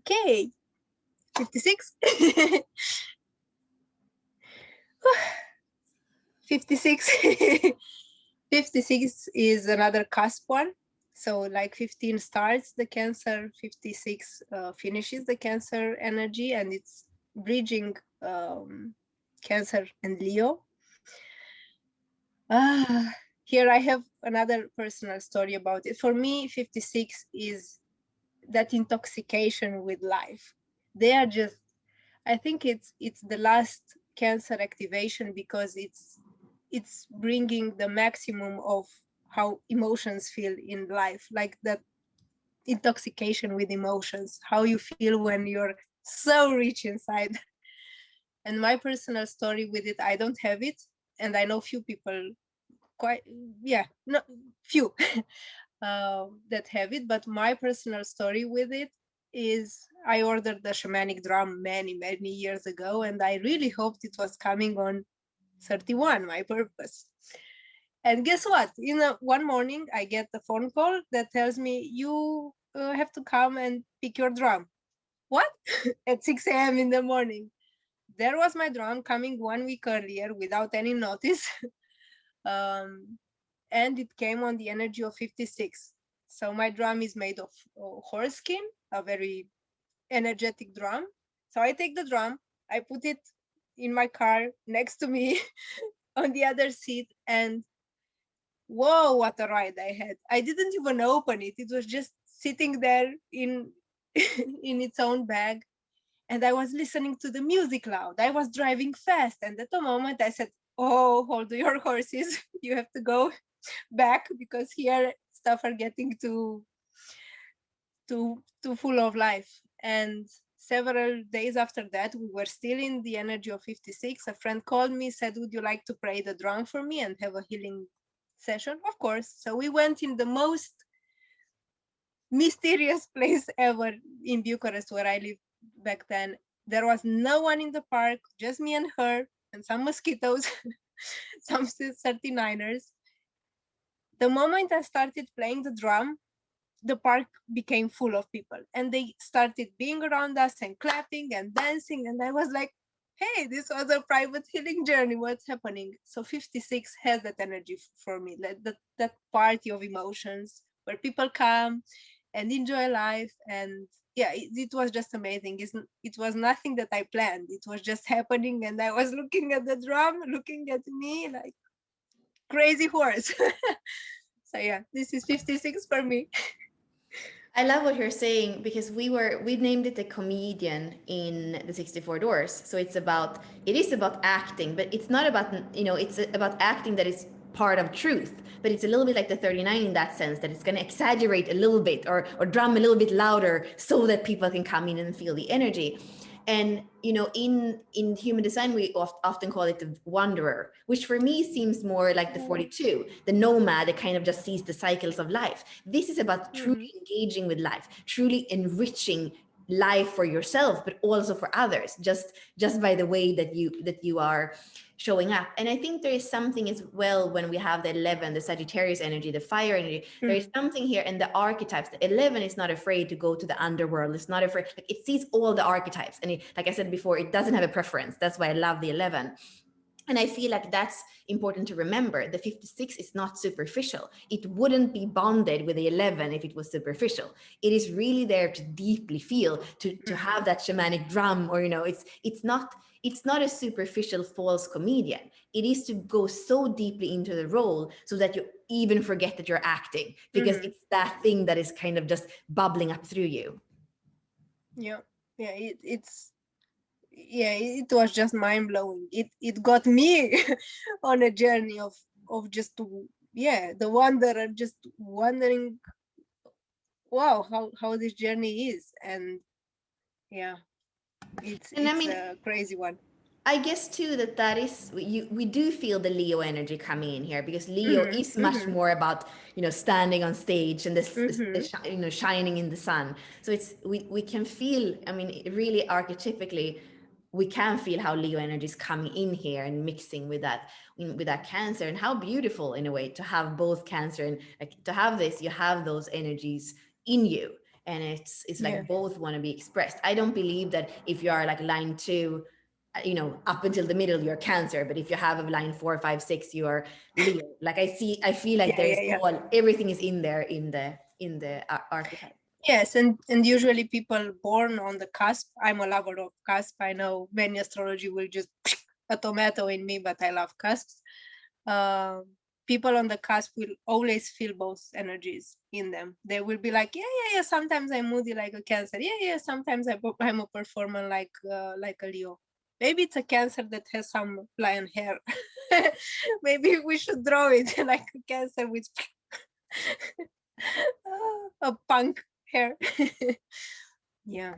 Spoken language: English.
Okay, 56. 56. 56 is another cusp one. So like 15 starts the Cancer, 56 finishes the Cancer energy, and it's bridging Cancer and Leo. Here I have another personal story about it. For me, 56 is that intoxication with life. They are just, I think it's the last Cancer activation because it's bringing the maximum of how emotions feel in life, like that intoxication with emotions, how you feel when you're so rich inside. And my personal story with it, I don't have it, and I know few people, quite, yeah, no, few that have it. But my personal story with it is I ordered the shamanic drum many years ago, and I really hoped it was coming on 31, my purpose. And guess what? One morning I get a phone call that tells me you have to come and pick your drum. What? At 6 a.m. in the morning. There was my drum coming 1 week earlier without any notice. And it came on the energy of 56. So my drum is made of horse skin, a very energetic drum. So I take the drum, I put it in my car next to me on the other seat, and whoa, what a ride I had. I didn't even open it. It was just sitting there in in its own bag. And I was listening to the music loud. I was driving fast. And at the moment I said, oh, hold your horses. You have to go back because here stuff are getting too full of life. And several days after that, we were still in the energy of 56. A friend called me, said, would you like to pray the drum for me and have a healing session? Of course. So we went in the most mysterious place ever in Bucharest, where I lived back then. There was no one in the park, just me and her, and some mosquitoes, some 39ers. The moment I started playing the drum, the park became full of people, and they started being around us and clapping and dancing. And I was like, hey, this was a private healing journey. What's happening? So 56 has that energy for me, that party of emotions where people come and enjoy life. And yeah, it was just amazing. It was nothing that I planned. It was just happening. And I was looking at the drum, looking at me like crazy horse. So yeah, this is 56 for me. I love what you're saying because we named it a comedian in the 64 doors. So it is about acting, but it's not about, it's about acting that is part of truth, but it's a little bit like the 39 in that sense, that it's going to exaggerate a little bit or drum a little bit louder so that people can come in and feel the energy. And in human design, we often call it the wanderer, which for me seems more like the 42, the nomad that kind of just sees the cycles of life. This is about truly engaging with life, truly enriching life for yourself, but also for others, just by the way that you are showing up. And I think there is something as well when we have the 11, the Sagittarius energy, the fire energy. There is something here in the archetypes. The 11 is not afraid to go to the underworld. It's not afraid. Like, it sees all the archetypes, and like I said before, it doesn't have a preference. That's why I love the 11. And I feel like that's important to remember. The 56 is not superficial. It wouldn't be bonded with the 11 if it was superficial. It is really there to deeply feel, to have that shamanic drum, or it's not a superficial false comedian. It is to go so deeply into the role so that you even forget that you're acting, because it's that thing that is kind of just bubbling up through you. Yeah, yeah, it was just mind blowing. It got me on a journey of just the wanderer, just wondering, wow, how this journey is. And yeah, And I it's mean, a crazy one. I guess too that is we do feel the Leo energy coming in here, because Leo Mm-hmm, is much mm-hmm, more about standing on stage and mm-hmm, shining in the sun. So we can feel, I mean, really archetypically we can feel how Leo energy is coming in here and mixing with that Cancer, and how beautiful in a way to have both Cancer and, like, to have this, you have those energies in you. and it's Yeah. like both want to be expressed. I don't believe that if you are like line 2, up until the middle you're Cancer, but if you have a line 4, 5, 6, you are Leo. Like I feel like Yeah, there's yeah, yeah. everything is in there in the archetype. Yes, and usually people born on the cusp. I'm a lover of cusp. I know many astrology will just a tomato in me, but I love cusps. Um, People on the cusp will always feel both energies in them. They will be like, yeah, yeah, yeah. Sometimes I'm moody like a Cancer. Yeah, yeah. Sometimes I'm a performer like a Leo. Maybe it's a Cancer that has some lion hair. Maybe we should draw it like a Cancer with a punk hair. Yeah.